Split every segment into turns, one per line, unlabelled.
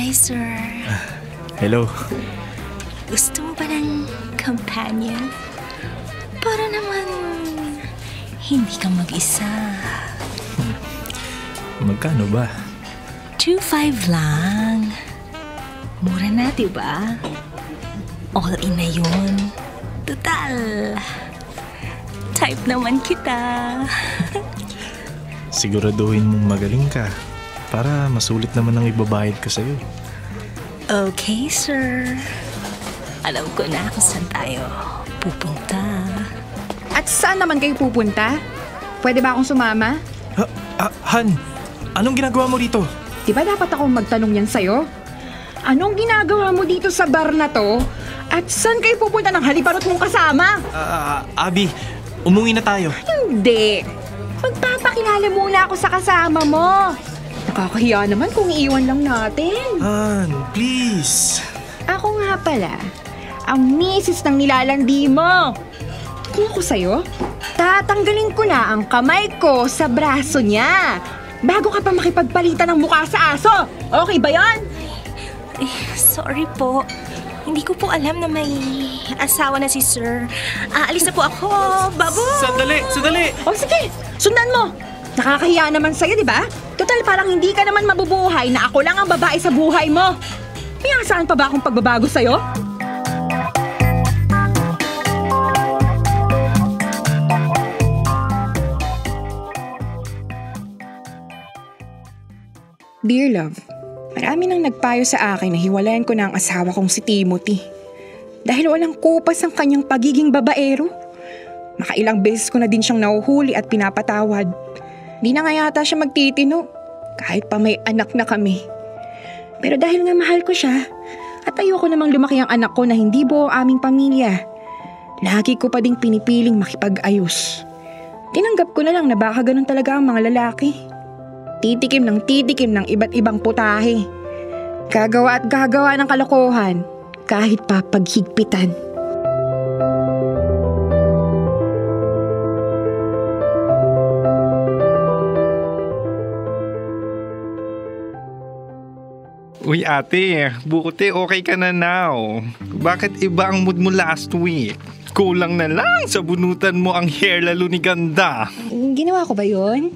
Hi, sir.
Hello.
Gusto mo ba ng companion? Para naman hindi ka mag-isa.
Magkano ba?
2.5 lang. Mura na, diba? All in na yun. Total. Type naman kita.
Siguraduhin mong magaling ka para masulit naman ang ibabayad ko sa'yo.
Okay, sir. Alam ko na kung saan tayo pupunta.
At saan naman kayo pupunta? Pwede ba akong sumama?
Han, anong ginagawa mo dito?
Di ba dapat akong magtanong yan sa'yo? Anong ginagawa mo dito sa bar na to? At saan kayo pupunta ng haliparot mong kasama?
Abby, umuwi na tayo.
Hindi. Magpapakilala muna ako sa kasama mo. Nakakahiya naman kung iiwan lang natin.
Han, please.
Ako nga pala, ang misis ng nilalandi mo. Kung ako sa'yo, tatanggalin ko na ang kamay ko sa braso niya bago ka pa makipagpalitan ng mukha sa aso. Okay ba yan?
Sorry po. Hindi ko po alam na may asawa na si sir. Aalis na po ako. Babo!
Sandali!
O sige, sundan mo. Nakakahiya naman sa'yo, di ba? Total, parang hindi ka naman mabubuhay na ako lang ang babae sa buhay mo. May asahan pa ba akong pagbabago sa'yo? Dear love, marami nang nagpayo sa akin na hiwalayan ko na ang asawa kong si Timothy. Dahil walang kupas ang kanyang pagiging babaero. Makailang beses ko na din siyang nahuhuli at pinapatawad. Di na nga yata siya magtitino, kahit pa may anak na kami. Pero dahil nga mahal ko siya, at ayoko namang lumaki ang anak ko na hindi buo aming pamilya, lagi ko pa ding pinipiling makipag-ayos. Tinanggap ko na lang na baka ganun talaga ang mga lalaki. Titikim ng iba't ibang putahe. Gagawa at gagawa ng kalokohan, kahit pa paghigpitan.
Uy ate, buti okay ka na now. Bakit iba ang mood mo last week? Kulang na lang sa bunutan mo ang hair lalo ni ganda.
Ginawa ko ba yun?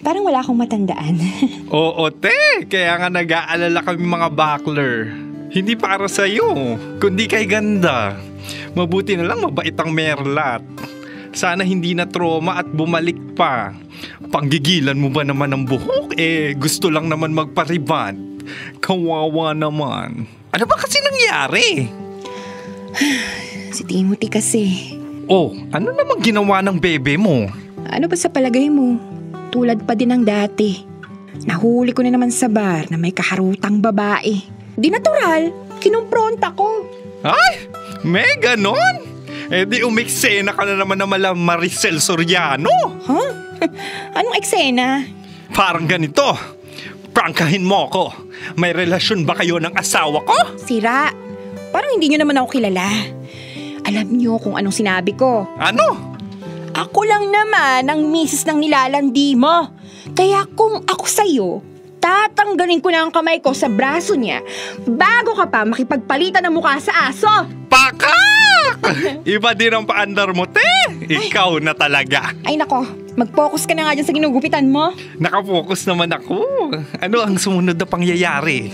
Parang wala akong matandaan.
Oo te, kaya nga nag-aalala kami mga bakler. Hindi para sa'yo, kundi kay ganda. Mabuti na lang mabait ang merlat. Sana hindi na trauma at bumalik pa. Panggigilan mo ba naman ang buhok? Gusto lang naman magpariband. Kawawa naman. Ano ba kasi nangyari?
Si Timothy kasi.
Oh, ano namang ginawa ng bebe mo?
Ano ba sa palagay mo? Tulad pa din ng dati. Nahuli ko na naman sa bar na may kaharutang babae. Di natural, kinumpronta ko.
Ay, may ganon? Di umiksena ka na naman na mala Maricel Soriano.
Huh? Anong eksena?
Parang ganito. Prangkahin mo ako. May relasyon ba kayo ng asawa ko?
Sira, parang hindi nyo naman ako kilala. Alam nyo kung anong sinabi ko.
Ano?
Ako lang naman ang misis ng nilalandi mo. Kaya kung ako sa'yo, tatanggalin ko na ang kamay ko sa braso niya bago ka pa makipagpalitan ng mukha sa aso.
Pakak! Iba din ang paandar mo, te. Ikaw na talaga.
Ay nako, mag-focus ka na nga dyan sa ginugupitan mo.
Nakafocus naman ako. Ano ang sumunod na pangyayari?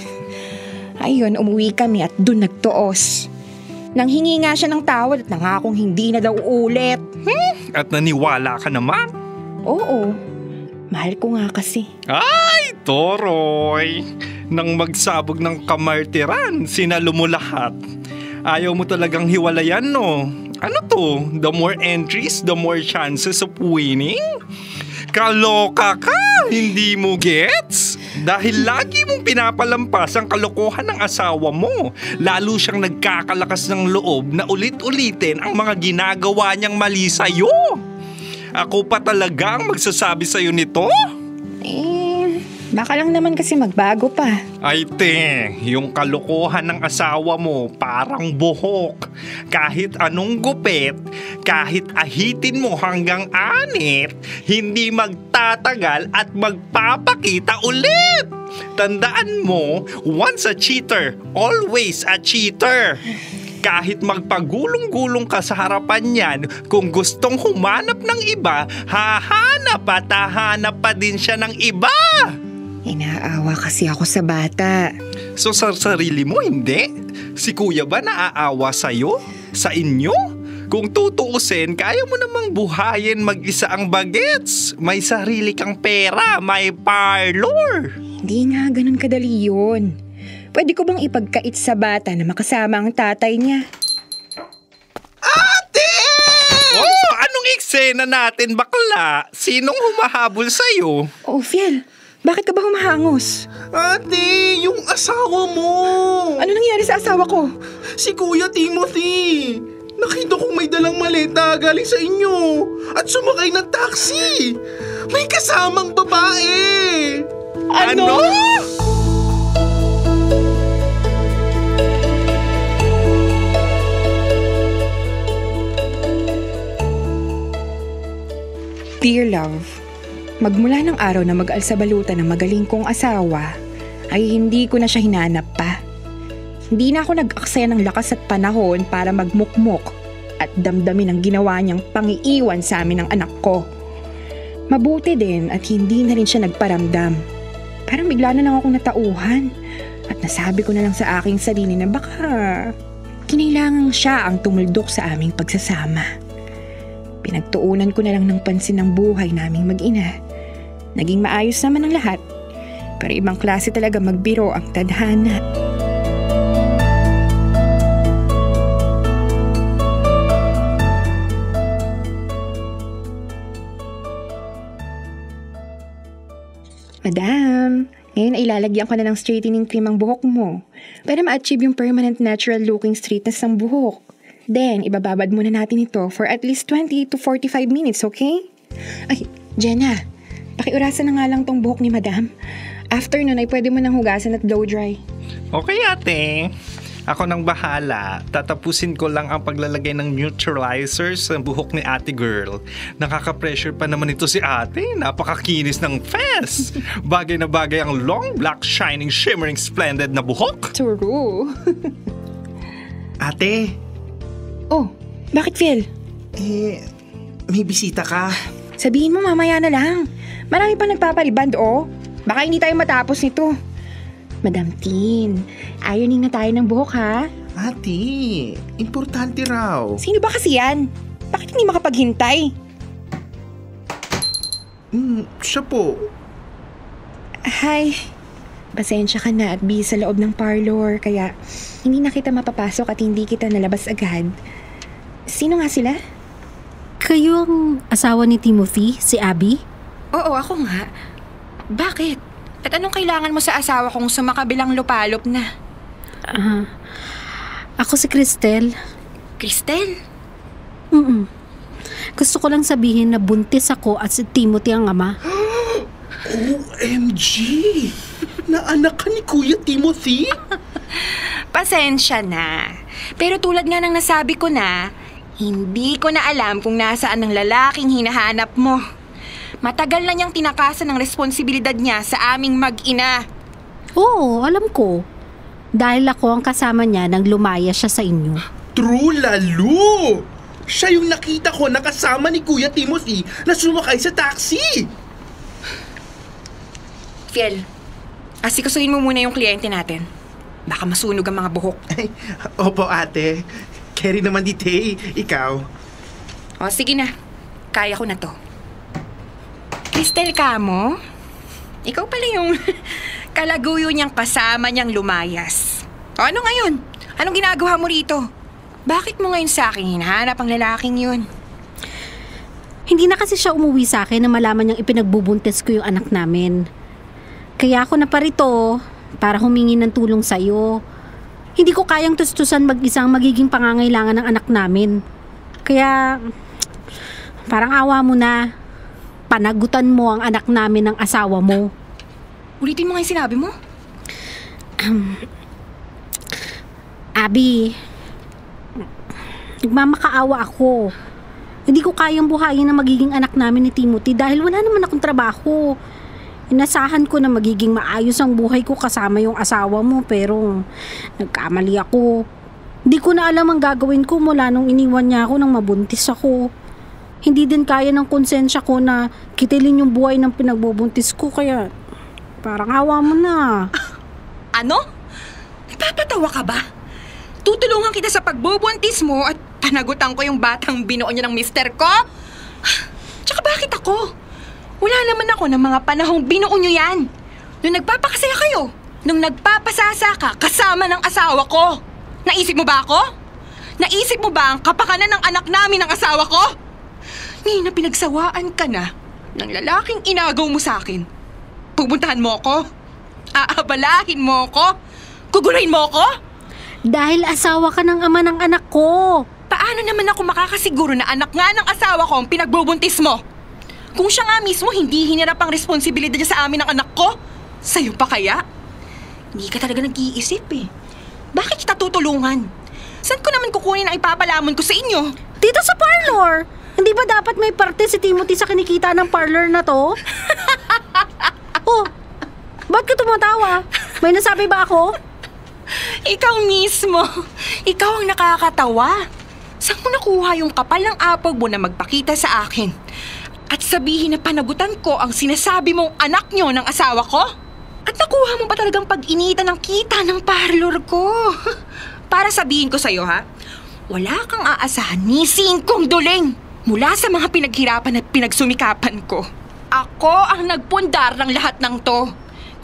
Ayun, umuwi kami at dun nagtuos. Nanghingi nga siya ng tawad at nangakong hindi na daw uulit.
At naniwala ka naman?
Oo, mahal ko nga kasi.
Ay, Toroy! Nang magsabog ng kamartiran, sinalo mo lahat. Ayaw mo talagang hiwalayan, no? Ano to? The more entries, the more chances of winning? Kaloka ka! Hindi mo gets? Dahil lagi mong pinapalampas ang kalokohan ng asawa mo, lalo siyang nagkakalakas ng loob na ulit-ulitin ang mga ginagawa niyang mali sa'yo. Ako pa talaga ang magsasabi sa'yo nito?
Baka lang naman kasi magbago pa.
Ay te, yung kalokohan ng asawa mo parang buhok. Kahit anong gupit, kahit ahitin mo hanggang anit, hindi magtatagal at magpapakita ulit. Tandaan mo, once a cheater, always a cheater. Kahit magpagulong-gulong ka sa harapan niyan, kung gustong humanap ng iba, hahanap at hahanap pa din siya ng iba.
Inaawa kasi ako sa bata.
So sa sarili mo, hindi? Si kuya ba naaawa sa'yo? Sa inyo? Kung tutuusin, kaya mo namang buhayin mag-isa ang bagets. May sarili kang pera, may parlor.
Hindi nga ganun kadali yun. Pwede ko bang ipagkait sa bata na makasama ang tatay niya?
Ate! Oh, anong eksena natin, bakla? Sinong humahabol sa'yo?
Oh, Fiel, bakit ka ba humahangos?
Ate, yung asawa mo!
Ano nangyari sa asawa ko?
Si Kuya Timothy! Nakita kong may dalang maleta galing sa inyo at sumakay ng taxi! May kasamang babae!
Ano?
Dear love, magmula ng araw na mag-alsabalutan ng magaling kong asawa, ay hindi ko na siya hinanap pa. Hindi na ako nag-aksaya ng lakas at panahon para magmukmok at damdamin ang ginawa niyang pangiiwan sa amin ng anak ko. Mabuti din at hindi na rin siya nagparamdam. Parang bigla na lang akong natauhan at nasabi ko na lang sa aking sarili na baka kinailangan siya ang tumuldok sa aming pagsasama. Pinagtuunan ko na lang ng pansin ng buhay naming mag-ina. Naging maayos naman ang lahat, pero ibang klase talaga magbiro ang tadhana. Madam, ngayon ay ilalagyan ko na ng straightening cream ang buhok mo para ma-achieve yung permanent natural looking straightness ng buhok. Then, ibababad muna natin ito for at least 20 to 45 minutes, okay? Ay, Jenna, pakiurasan na nga lang tong buhok ni Madam. After nun ay pwede mo nang hugasan at blow dry.
Okay, ate. Ako nang bahala. Tatapusin ko lang ang paglalagay ng neutralizer sa buhok ni ate girl. Nakaka-pressure pa naman ito si ate. Napakakinis ng fez. Bagay na bagay ang long, black, shining, shimmering, splendid na buhok.
True.
Ate,
Oh, bakit, Phil?
may bisita ka.
Sabihin mo mamaya na lang. Marami pa nagpapaliband, oh. Baka hindi tayo matapos nito. Madam Tin, ironing na tayo ng buhok, ha?
Ate, importante raw.
Sino ba kasi yan? Bakit hindi makapaghintay?
Siya po.
Hi. Pasensya ka na at busy sa loob ng parlor, kaya hindi na kita mapapasok at hindi kita nalabas agad. Sino nga sila?
Kayo ang asawa ni Timothy, si Abby?
Oo, ako nga. Bakit? At anong kailangan mo sa asawa kong sumakabilang lupalop na?
Ako si Cristel.
Cristel?
Gusto ko lang sabihin na buntis ako at si Timothy ang ama.
OMG! Naanak ka ni Kuya Timothy?
Pasensya na. Pero tulad nga ng nasabi ko na, hindi ko na alam kung nasaan ang lalaking hinahanap mo. Matagal na niyang tinakasan ng responsibilidad niya sa aming mag-ina.
Oo, alam ko. Dahil ako ang kasama niya nang lumaya siya sa inyo.
True, lalo! Siya yung nakita ko na kasama ni Kuya Timothy na sumakay sa taxi!
Fiel, asikasuhin mo muna yung kliyente natin. Baka masunog ang mga buhok.
Ay, opo ate. Carry naman dito eh. Ikaw.
O sige na, kaya ko na to. Cristel ka mo? Ikaw pala yung kalaguyo niyang kasama niyang lumayas. O ano ngayon? Anong ginagawa mo rito? Bakit mo ngayon sa akin hinahanap ang lalaking yun?
Hindi na kasi siya umuwi sa akin na malaman niyang ipinagbubuntis ko yung anak namin. Kaya ako na parito para humingi ng tulong sa'yo. Hindi ko kayang tustusan mag-isang magiging pangangailangan ng anak namin. Kaya parang awa mo na. Panagutan mo ang anak namin ng asawa mo.
Ulitin mo nga yung sinabi mo?
Abby, nagmamakaawa ako. Hindi ko kayang buhayin na magiging anak namin ni Timothy dahil wala naman akong trabaho. Inasahan ko na magiging maayos ang buhay ko kasama yung asawa mo pero nagkamali ako. Hindi ko na alam ang gagawin ko mula nung iniwan niya ako nang mabuntis ako. Hindi din kaya ng konsensya ko na kitilin yung buhay ng pinagbubuntis ko kaya parang awa mo na.
Ano? Nagpapatawa ka ba? Tutulungan kita sa pagbubuntis mo at panagutan ko yung batang binuo niya ng mister ko? Tsaka bakit ako? Wala naman ako ng mga panahong binuo niyo yan. Nung nagpapakasaya kayo, nung nagpapasasa ka kasama ng asawa ko. Naisip mo ba ako? Naisip mo ba ang kapakanan ng anak namin ng asawa ko? Nina, pinagsawaan ka na ng lalaking inagaw mo sa akin. Pupuntahan mo ako? Aabalahin mo ako? Guguluhin mo ako?
Dahil asawa ka ng ama ng anak ko.
Paano naman ako makakasiguro na anak nga ng asawa ko ang pinagbubuntis mo? Kung siya nga mismo hindi hinirap ang responsibilidad niya sa amin ng anak ko, sa'yo pa kaya? Hindi ka talaga nag-iisip eh. Bakit kita tutulungan? Saan ko naman kukunin ang ipapalamon ko sa inyo?
Dito sa parlor. Hindi ba dapat may parte si Timothy sa kinikita ng parlor na to? Oh, ba't ka tumatawa? May nasabi ba ako?
Ikaw mismo. Ikaw ang nakakatawa. Saan mo nakuha yung kapal ng apog mo na magpakita sa akin? At sabihin na panagutan ko ang sinasabi mong anak nyo ng asawa ko? At nakuha mo ba talagang pag-initan ng kita ng parlor ko? Para sabihin ko sa'yo ha, wala kang aasahan ni singkong duling mula sa mga pinaghirapan at pinagsumikapan ko. Ako ang nagpundar ng lahat ng to.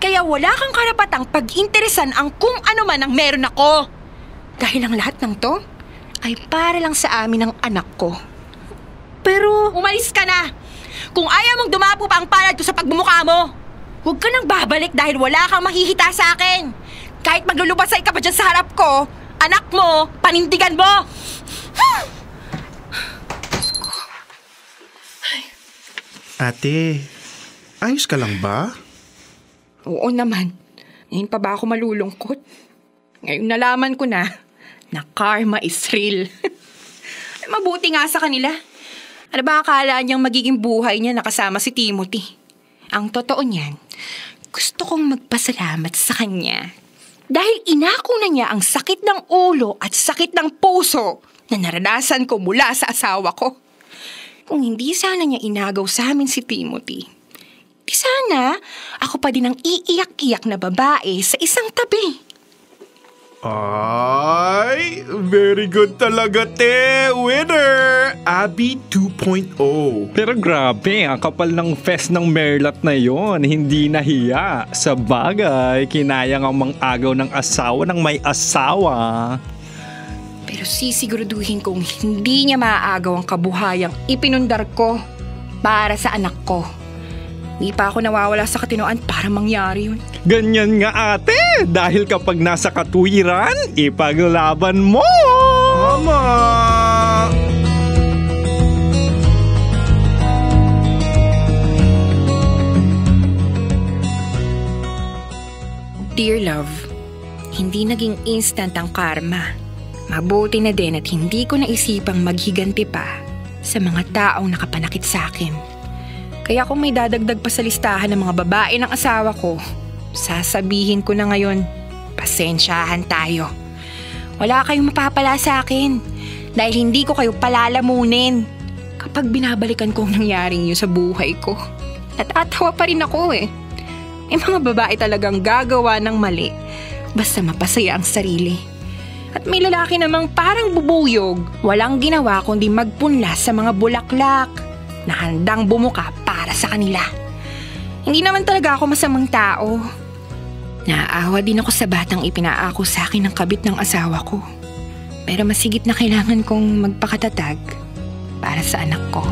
Kaya wala kang karapatang pag-interesan ang kung ano man ang meron ako. Dahil ang lahat ng to ay para lang sa amin ng anak ko.
Pero
Umalis ka na! Kung ayaw mong dumapo pa ang palad ko sa pagmumukha mo, huwag ka nang babalik dahil wala kang mahihita sa akin. Kahit maglulubasay ka pa dyan sa harap ko, anak mo, panindigan mo!
Ate, ayos ka lang ba?
Oo naman. Ngayon pa ba ako malulungkot? Ngayon nalaman ko na karma is real. Mabuti nga sa kanila. Ano ba akala niyang magiging buhay niya nakasama si Timothy? Ang totoo niyan, gusto kong magpasalamat sa kanya. Dahil inako na niya ang sakit ng ulo at sakit ng puso na naranasan ko mula sa asawa ko. Kung hindi sana niya inagaw sa amin si Timothy, di sana ako pa din ang iiyak-iyak na babae sa isang tabi.
Ay, very good talaga, te. Winner! Abby 2.0.
Pero grabe, ang kapal ng fest ng Merlat na yon, hindi nahiya. Sa bagay, kinayang ang mang-agaw ng asawa ng may asawa.
Pero sisiguraduhin kong hindi niya maaagaw ang kabuhayang ipinundar ko para sa anak ko. Di pa ako nawawala sa katinoan para mangyari yun.
Ganyan nga ate, dahil kapag nasa katuwiran, ipaglaban mo!
Mama!
Dear love, hindi naging instant ang karma. Mabuti na din at hindi ko naisipang maghiganti pa sa mga taong nakapanakit sa akin. Kaya kung may dadagdag pa sa listahan ng mga babae ng asawa ko, sasabihin ko na ngayon, pasensyahan tayo. Wala kayong mapapala sa akin dahil hindi ko kayo palalamunin kapag binabalikan ko ang nangyaring yun sa buhay ko. Natatawa pa rin ako eh. May mga babae talagang gagawa ng mali basta mapasaya ang sarili. At may lalaki namang parang bubuyog, walang ginawa kundi magpunla sa mga bulaklak na handang bumuka para sa kanila. Hindi naman talaga ako masamang tao. Naaawa din ako sa batang ipinaako sa akin ng kabit ng asawa ko. Pero masigit na kailangan kong magpakatatag para sa anak ko.